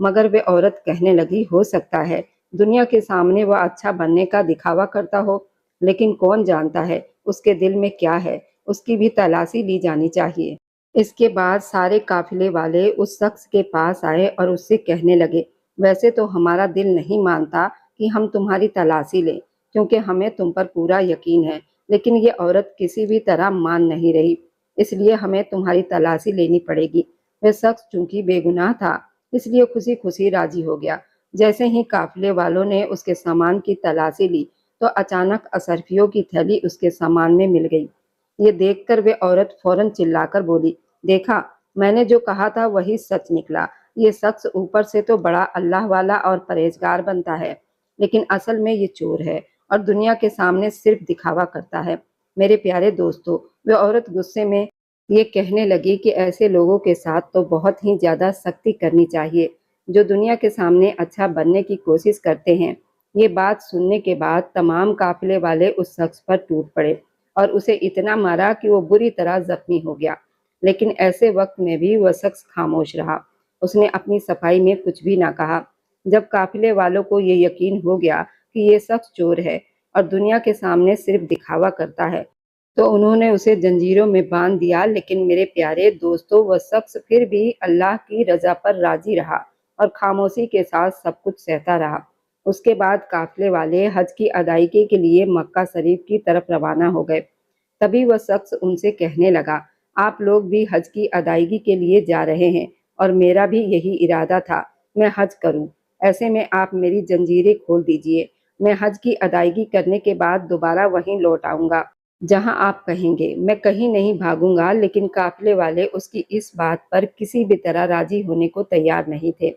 مگر وہ عورت کہنے لگی ہو سکتا ہے دنیا کے سامنے وہ اچھا بننے کا دکھاوا کرتا ہو، لیکن کون جانتا ہے اس کے دل میں کیا ہے، اس کی بھی تلاشی لی جانی چاہیے۔ اس کے بعد سارے قافلے والے اس شخص کے پاس آئے اور اس سے کہنے لگے ویسے تو ہمارا دل نہیں مانتا کہ ہم تمہاری تلاشی لیں، کیونکہ ہمیں تم پر پورا یقین ہے، لیکن یہ عورت کسی بھی طرح مان نہیں رہی، اس لیے ہمیں تمہاری تلاشی لینی پڑے گی۔ وہ شخص چونکہ بے گناہ تھا اس لیے خوشی خوشی راضی ہو گیا۔ جیسے ہی قافلے والوں نے اس کے سامان کی تلاشی لی تو اچانک اشرفیوں کی تھیلی اس کے سامان میں مل گئی۔ یہ دیکھ کر وہ عورت فوراً چلا کر بولی دیکھا میں نے جو کہا تھا وہی سچ نکلا، یہ شخص اوپر سے تو بڑا اللہ والا اور پرہیزگار بنتا ہے، لیکن اصل میں یہ چور ہے اور دنیا کے سامنے صرف دکھاوا کرتا ہے۔ میرے پیارے دوستو، وہ عورت غصے میں یہ کہنے لگی کہ ایسے لوگوں کے ساتھ تو بہت ہی زیادہ سختی کرنی چاہیے جو دنیا کے سامنے اچھا بننے کی کوشش کرتے ہیں۔ یہ بات سننے کے بعد تمام قافلے والے اس شخص پر ٹوٹ پڑے اور اسے اتنا مارا کہ وہ بری طرح زخمی ہو گیا، لیکن ایسے وقت میں بھی وہ شخص خاموش رہا، اس نے اپنی صفائی میں کچھ بھی نہ کہا۔ جب قافلے والوں کو یہ یقین ہو گیا کہ یہ شخص چور ہے اور دنیا کے سامنے صرف دکھاوا کرتا ہے تو انہوں نے اسے زنجیروں میں باندھ دیا، لیکن میرے پیارے دوستو وہ شخص پھر بھی اللہ کی رضا پر راضی رہا اور خاموشی کے ساتھ سب کچھ سہتا رہا۔ اس کے بعد قافلے والے حج کی ادائیگی کے لیے مکہ شریف کی طرف روانہ ہو گئے۔ تبھی وہ شخص ان سے کہنے لگا آپ لوگ بھی حج کی ادائیگی کے لیے جا رہے ہیں اور میرا بھی یہی ارادہ تھا میں حج کروں، ایسے میں آپ میری زنجیریں کھول دیجئے، میں حج کی ادائیگی کرنے کے بعد دوبارہ وہیں لوٹ آؤں گا جہاں آپ کہیں گے، میں کہیں نہیں بھاگوں گا۔ لیکن قافلے والے اس کی اس بات پر کسی بھی طرح راضی ہونے کو تیار نہیں تھے۔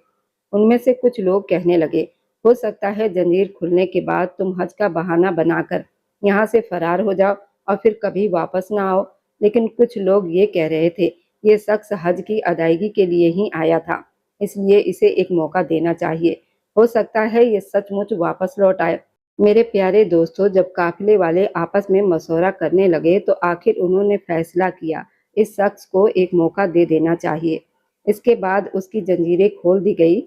ان میں سے کچھ لوگ کہنے لگے ہو سکتا ہے زنجیر کھلنے کے بعد تم حج کا بہانہ بنا کر یہاں سے فرار ہو جاؤ اور پھر کبھی واپس نہ آؤ، لیکن کچھ لوگ یہ کہہ رہے تھے یہ شخص حج کی ادائیگی کے لیے ہی آیا تھا، اس لیے اسے ایک موقع دینا چاہیے، ہو سکتا ہے یہ سچ مچ واپس لوٹ آئے۔ میرے پیارے دوستو، جب قافلے والے آپس میں مشورہ کرنے لگے تو آخر انہوں نے فیصلہ کیا اس شخص کو ایک موقع دے دینا چاہیے۔ اس کے بعد اس کی زنجیریں کھول دی گئی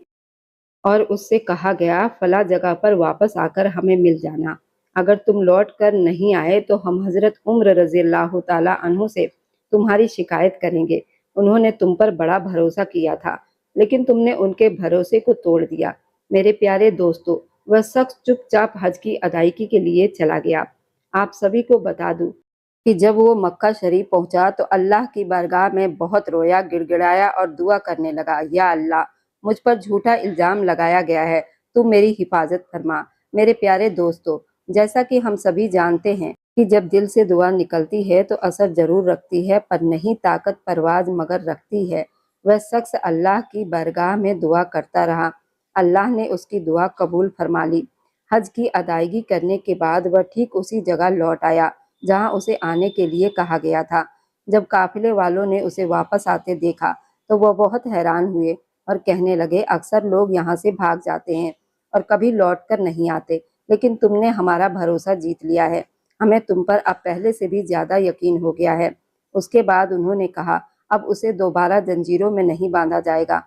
اور اس سے کہا گیا فلاں جگہ پر واپس آ کر ہمیں مل جانا، اگر تم لوٹ کر نہیں آئے تو ہم حضرت عمر رضی اللہ تعالیٰ عنہ سے تمہاری شکایت کریں گے، انہوں نے تم پر بڑا بھروسہ کیا تھا لیکن تم نے ان کے بھروسے کو توڑ دیا۔ میرے پیارے دوستو، وہ شخص چپ چاپ حج کی ادائیگی کے لیے چلا گیا۔ آپ سبھی کو بتا دوں کہ جب وہ مکہ شریف پہنچا تو اللہ کی بارگاہ میں بہت رویا، گڑ گڑایا اور دعا کرنے لگا یا اللہ مجھ پر جھوٹا الزام لگایا گیا ہے، تو میری حفاظت فرما۔ میرے پیارے دوستو، جیسا کہ ہم سبھی جانتے ہیں کہ جب دل سے دعا نکلتی ہے تو اثر ضرور رکھتی ہے، پر نہیں طاقت پرواز مگر رکھتی ہے۔ وہ شخص اللہ کی بارگاہ میں دعا کرتا رہا، اللہ نے اس کی دعا قبول فرما لی۔ حج کی ادائیگی کرنے کے بعد وہ ٹھیک اسی جگہ لوٹ آیا جہاں اسے آنے کے لیے کہا گیا تھا۔ جب قافلے والوں نے اسے واپس آتے دیکھا تو وہ بہت حیران ہوئے اور کہنے لگے اکثر لوگ یہاں سے بھاگ جاتے ہیں اور کبھی لوٹ کر نہیں آتے، لیکن تم نے ہمارا بھروسہ جیت لیا ہے، ہمیں تم پر اب پہلے سے بھی زیادہ یقین ہو گیا ہے۔ اس کے بعد انہوں نے کہا اب اسے دوبارہ زنجیروں میں نہیں باندھا جائے گا۔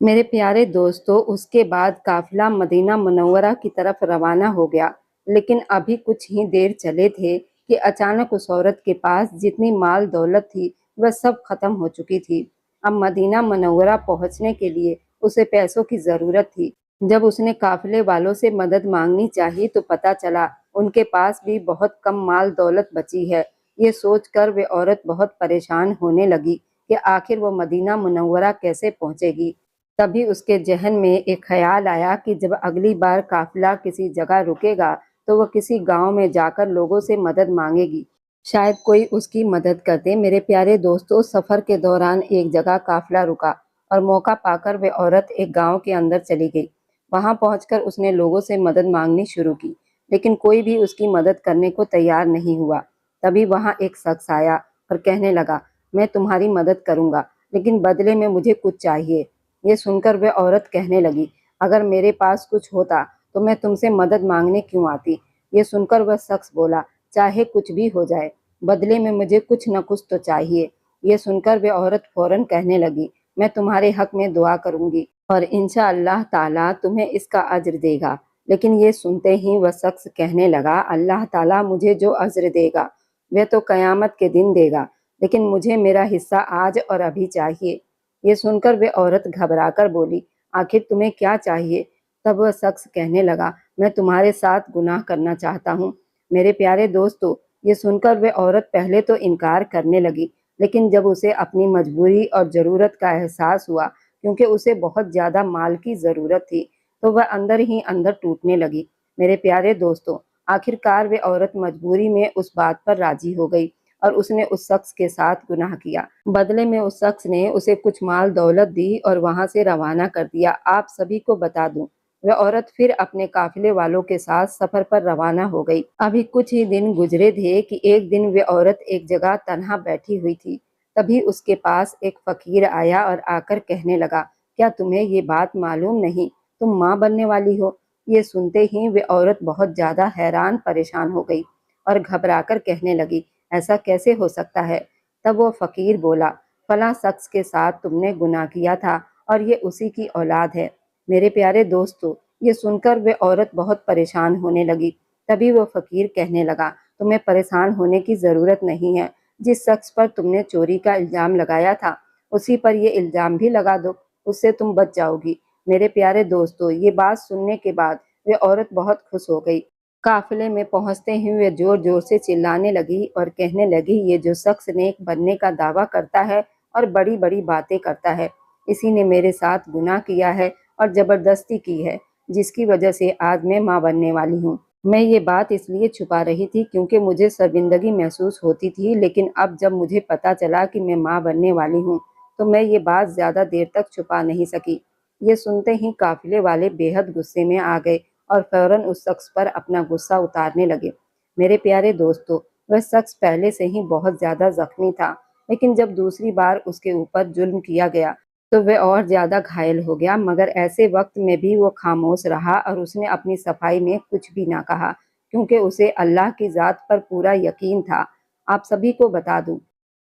میرے پیارے دوستو، اس کے بعد قافلہ مدینہ منورہ کی طرف روانہ ہو گیا، لیکن ابھی کچھ ہی دیر چلے تھے کہ اچانک اس عورت کے پاس جتنی مال دولت تھی وہ سب ختم ہو چکی تھی۔ اب مدینہ منورہ پہنچنے کے لیے اسے پیسوں کی ضرورت تھی۔ جب اس نے قافلے والوں سے مدد مانگنی چاہی تو پتہ چلا ان کے پاس بھی بہت کم مال دولت بچی ہے۔ یہ سوچ کر وہ عورت بہت پریشان ہونے لگی کہ آخر وہ مدینہ منورہ کیسے پہنچے گی۔ تبھی اس کے ذہن میں ایک خیال آیا کہ جب اگلی بار قافلہ کسی جگہ رکے گا تو وہ کسی گاؤں میں جا کر لوگوں سے مدد مانگے گی، شاید کوئی اس کی مدد کر دے۔ میرے پیارے دوستو، سفر کے دوران ایک جگہ قافلہ رکا اور موقع پا کر وہ عورت ایک گاؤں کے اندر چلی گئی۔ وہاں پہنچ کر اس نے لوگوں سے مدد مانگنی شروع کی، لیکن کوئی بھی اس کی مدد کرنے کو تیار نہیں ہوا۔ تبھی وہاں ایک شخص آیا اور کہنے لگا میں تمہاری مدد کروں گا، لیکن بدلے میں مجھے کچھ چاہیے۔ یہ سن کر وہ عورت کہنے لگی اگر میرے پاس کچھ ہوتا تو میں تم سے مدد مانگنے کیوں آتی۔ یہ سن کر وہ شخص بولا چاہے کچھ بھی ہو جائے، بدلے میں مجھے کچھ نہ کچھ تو چاہیے۔ یہ سن کر وہ عورت فوراً کہنے لگی میں تمہارے حق میں دعا کروں گی، اور انشاءاللہ تعالیٰ تمہیں اس کا اجر دے گا۔ لیکن یہ سنتے ہی وہ شخص کہنے لگا، اللہ تعالیٰ مجھے جو اجر دے گا وہ تو قیامت کے دن دے گا، لیکن مجھے میرا حصہ آج اور ابھی چاہیے۔ یہ سن کر وہ عورت گھبرا کر بولی، آخر تمہیں کیا چاہیے؟ تب وہ شخص کہنے لگا، میں تمہارے ساتھ گناہ کرنا چاہتا ہوں۔ میرے پیارے دوستو، یہ سن کر وہ عورت پہلے تو انکار کرنے لگی، لیکن جب اسے اپنی مجبوری اور ضرورت کا احساس ہوا، کیونکہ اسے بہت زیادہ مال کی ضرورت تھی، تو وہ اندر ہی اندر ٹوٹنے لگی۔ میرے پیارے دوستو، آخر کار وہ عورت مجبوری میں اس بات پر راضی ہو گئی اور اس نے اس شخص کے ساتھ گناہ کیا۔ بدلے میں اس شخص نے اسے کچھ مال دولت دی اور وہاں سے روانہ کر دیا۔ آپ سبھی کو بتا دوں، وہ عورت پھر اپنے قافلے والوں کے ساتھ سفر پر روانہ ہو گئی۔ ابھی کچھ ہی دن گزرے تھے کہ ایک دن وہ عورت ایک جگہ تنہا بیٹھی ہوئی تھی۔ تبھی اس کے پاس ایک فقیر آیا اور آ کر کہنے لگا، کیا تمہیں یہ بات معلوم نہیں؟ تم ماں بننے والی ہو۔ یہ سنتے ہی وہ عورت بہت زیادہ حیران پریشان ہو گئی اور گھبرا کر کہنے لگی، ایسا کیسے ہو سکتا ہے؟ تب وہ فقیر بولا، فلاں شخص کے ساتھ تم نے گناہ کیا تھا اور یہ اسی کی اولاد ہے۔ میرے پیارے دوستو، یہ سن کر وہ عورت بہت پریشان ہونے لگی۔ تبھی وہ فقیر کہنے لگا، تمہیں پریشان ہونے کی ضرورت نہیں ہے۔ جس شخص پر تم نے چوری کا الزام لگایا تھا، اسی پر یہ الزام بھی لگا دو، اس سے تم بچ جاؤ گی۔ میرے پیارے دوستو، یہ بات سننے کے بعد وہ عورت بہت خوش ہو گئی۔ قافلے میں پہنچتے ہی وہ زور زور سے چلانے لگی اور کہنے لگی، یہ جو شخص نیک بننے کا دعویٰ کرتا ہے اور بڑی بڑی باتیں کرتا ہے، اسی نے میرے ساتھ گناہ کیا ہے اور زبردستی کی ہے، جس کی وجہ سے آج میں ماں بننے والی ہوں۔ میں یہ بات اس لیے چھپا رہی تھی کیونکہ مجھے شرمندگی محسوس ہوتی تھی، لیکن اب جب مجھے پتا چلا کہ میں ماں بننے والی ہوں تو میں یہ بات زیادہ دیر تک چھپا نہیں سکی۔ یہ سنتے ہی قافلے والے بے حد غصے میں آ گئے اور فوراً اس شخص پر اپنا غصہ اتارنے لگے۔ میرے پیارے دوستو، وہ شخص پہلے سے ہی بہت زیادہ زخمی تھا، لیکن جب دوسری بار اس کے اوپر ظلم کیا گیا تو وہ اور زیادہ گھائل ہو گیا، مگر ایسے وقت میں بھی وہ خاموش رہا اور اس نے اپنی صفائی میں کچھ بھی نہ کہا، کیونکہ اسے اللہ کی ذات پر پورا یقین تھا۔ آپ سبھی کو بتا دوں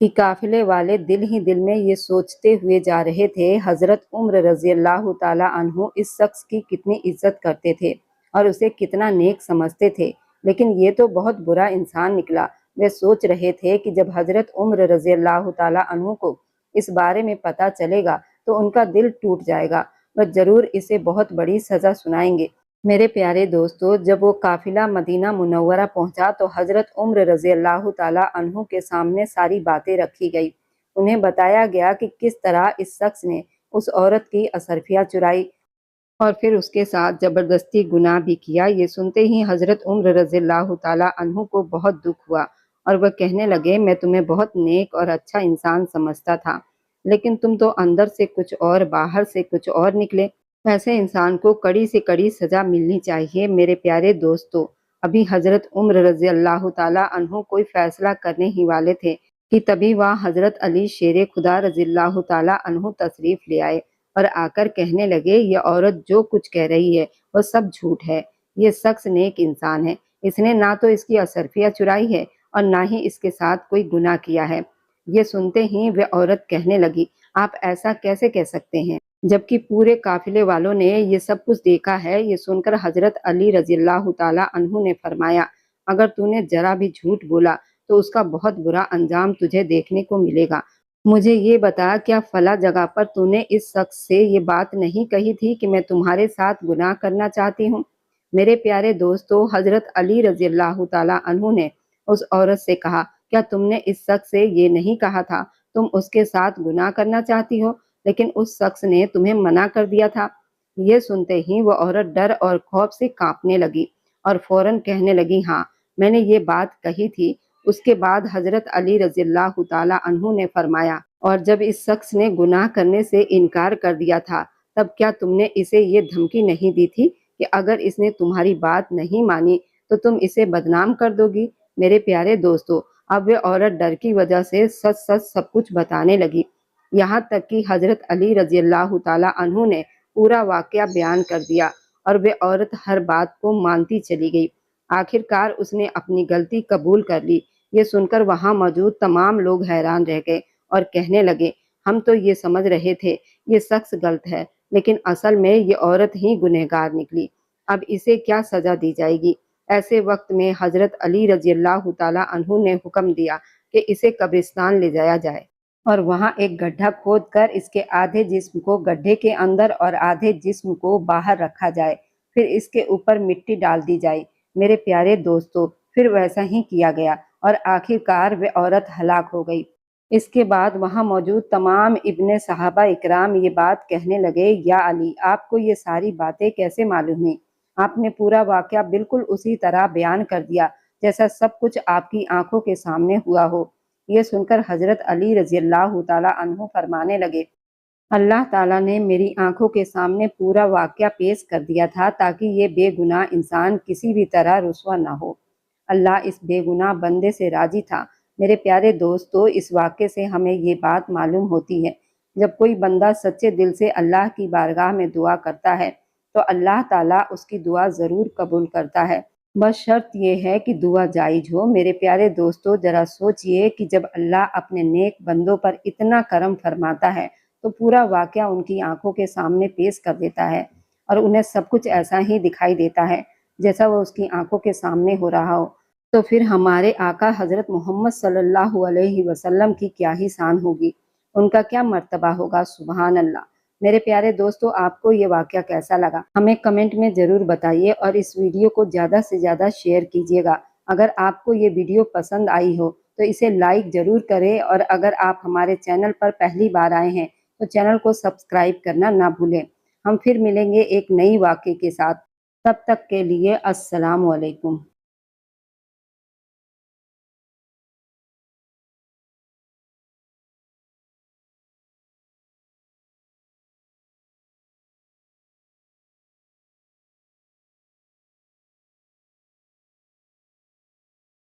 کہ قافلے والے دل ہی دل میں یہ سوچتے ہوئے جا رہے تھے، حضرت عمر رضی اللہ تعالیٰ عنہ اس شخص کی کتنی عزت کرتے تھے اور اسے کتنا نیک سمجھتے تھے، لیکن یہ تو بہت برا انسان نکلا۔ وہ سوچ رہے تھے کہ جب حضرت عمر رضی اللہ تعالیٰ عنہ کو اس بارے میں پتہ چلے گا تو ان کا دل ٹوٹ جائے گا، وہ ضرور اسے بہت بڑی سزا سنائیں گے۔ میرے پیارے دوستو، جب وہ قافلہ مدینہ منورہ پہنچا تو حضرت عمر رضی اللہ تعالیٰ عنہ کے سامنے ساری باتیں رکھی گئی۔ انہیں بتایا گیا کہ کس طرح اس شخص نے اس عورت کی اثرفیاں چرائی اور پھر اس کے ساتھ زبردستی گناہ بھی کیا۔ یہ سنتے ہی حضرت عمر رضی اللہ تعالیٰ عنہ کو بہت دکھ ہوا اور وہ کہنے لگے، میں تمہیں بہت نیک اور اچھا انسان سمجھتا تھا، لیکن تم تو اندر سے کچھ اور باہر سے کچھ اور نکلے۔ ایسے انسان کو کڑی سے کڑی سزا ملنی چاہیے۔ میرے پیارے دوستو، ابھی حضرت عمر رضی اللہ تعالیٰ عنہ کوئی فیصلہ کرنے ہی والے تھے کہ تبھی وہاں حضرت علی شیر خدا رضی اللہ تعالیٰ عنہ تشریف لے آئے اور آ کر کہنے لگے، یہ عورت جو کچھ کہہ رہی ہے وہ سب جھوٹ ہے۔ یہ شخص نیک انسان ہے، اس نے نہ تو اس کی اثرفیاں چرائی ہے اور نہ ہی اس کے ساتھ کوئی گناہ کیا ہے۔ یہ سنتے ہی وہ عورت کہنے لگی، آپ ایسا کیسے کہہ سکتے ہیں جبکہ پورے قافلے والوں نے یہ سب کچھ دیکھا ہے؟ یہ سن کر حضرت علی رضی اللہ تعالیٰ عنہ نے فرمایا، اگر تو نے ذرا بھی جھوٹ بولا تو اس کا بہت برا انجام تجھے دیکھنے کو ملے گا۔ مجھے یہ بتا، کیا فلاں جگہ پر تو نے اس شخص سے یہ بات نہیں کہی تھی کہ میں تمہارے ساتھ گناہ کرنا چاہتی ہوں؟ میرے پیارے دوستو، حضرت علی رضی اللہ تعالیٰ عنہ نے اس عورت سے کہا، کیا تم نے اس شخص سے یہ نہیں کہا تھا تم اس کے ساتھ گناہ کرنا چاہتی ہو، لیکن اس شخص نے تمہیں منع کر دیا تھا؟ یہ سنتے ہی وہ عورت ڈر اور خوف سے کانپنے لگی اور فوراً کہنے لگی، ہاں میں نے یہ بات کہی تھی۔ اس کے بعد حضرت علی رضی اللہ تعالیٰ عنہ نے فرمایا، اور جب اس شخص نے گناہ کرنے سے انکار کر دیا تھا تب کیا تم نے اسے یہ دھمکی نہیں دی تھی کہ اگر اس نے تمہاری بات نہیں مانی تو تم اسے بدنام کر دو گی؟ میرے پیارے دوستو، اب وہ عورت ڈر کی وجہ سے سچ سچ سب کچھ بتانے لگی، یہاں تک کہ حضرت علی رضی اللہ تعالیٰ عنہ نے پورا واقعہ بیان کر دیا اور وہ عورت ہر بات کو مانتی چلی گئی۔ آخر کار اس نے اپنی غلطی قبول کر لی۔ یہ سن کر وہاں موجود تمام لوگ حیران رہ گئے اور کہنے لگے، ہم تو یہ سمجھ رہے تھے یہ شخص غلط ہے، لیکن اصل میں یہ عورت ہی گنہگار نکلی۔ اب اسے کیا سزا دی جائے گی؟ ایسے وقت میں حضرت علی رضی اللہ تعالیٰ عنہ نے حکم دیا کہ اسے قبرستان لے جایا جائے اور وہاں ایک گڈھا کھود کر اس کے آدھے جسم کو گڈھے کے اندر اور آدھے جسم کو باہر رکھا جائے، پھر اس کے اوپر مٹی ڈال دی جائے۔ میرے پیارے دوستو، پھر ویسا ہی کیا گیا اور آخر کار وہ عورت ہلاک ہو گئی۔ اس کے بعد وہاں موجود تمام ابن صحابہ اکرام یہ بات کہنے لگے، یا علی، آپ کو یہ ساری باتیں کیسے معلوم ہیں؟ آپ نے پورا واقعہ بالکل اسی طرح بیان کر دیا جیسا سب کچھ آپ کی آنکھوں کے سامنے ہوا ہو۔ یہ سن کر حضرت علی رضی اللہ تعالیٰ عنہ فرمانے لگے، اللہ تعالیٰ نے میری آنکھوں کے سامنے پورا واقعہ پیش کر دیا تھا تاکہ یہ بے گناہ انسان کسی بھی طرح رسوا نہ ہو۔ اللہ اس بے گناہ بندے سے راضی تھا۔ میرے پیارے دوستو، اس واقعے سے ہمیں یہ بات معلوم ہوتی ہے، جب کوئی بندہ سچے دل سے اللہ کی بارگاہ میں دعا کرتا ہے تو اللہ تعالیٰ اس کی دعا ضرور قبول کرتا ہے، بس شرط یہ ہے کہ دعا جائز ہو۔ میرے پیارے دوستو، ذرا سوچئے کہ جب اللہ اپنے نیک بندوں پر اتنا کرم فرماتا ہے تو پورا واقعہ ان کی آنکھوں کے سامنے پیش کر دیتا ہے اور انہیں سب کچھ ایسا ہی دکھائی دیتا ہے جیسا وہ اس کی آنکھوں کے سامنے ہو رہا ہو، تو پھر ہمارے آقا حضرت محمد صلی اللہ علیہ وسلم کی کیا ہی شان ہوگی، ان کا کیا مرتبہ ہوگا۔ سبحان اللہ۔ میرے پیارے دوستو، آپ کو یہ واقعہ کیسا لگا ہمیں کمنٹ میں ضرور بتائیے اور اس ویڈیو کو زیادہ سے زیادہ شیئر کیجیے گا۔ اگر آپ کو یہ ویڈیو پسند آئی ہو تو اسے لائک ضرور کریں، اور اگر آپ ہمارے چینل پر پہلی بار آئے ہیں تو چینل کو سبسکرائب کرنا نہ بھولیں۔ ہم پھر ملیں گے ایک نئی واقعے کے ساتھ، تب تک کے لیے السلام علیکم۔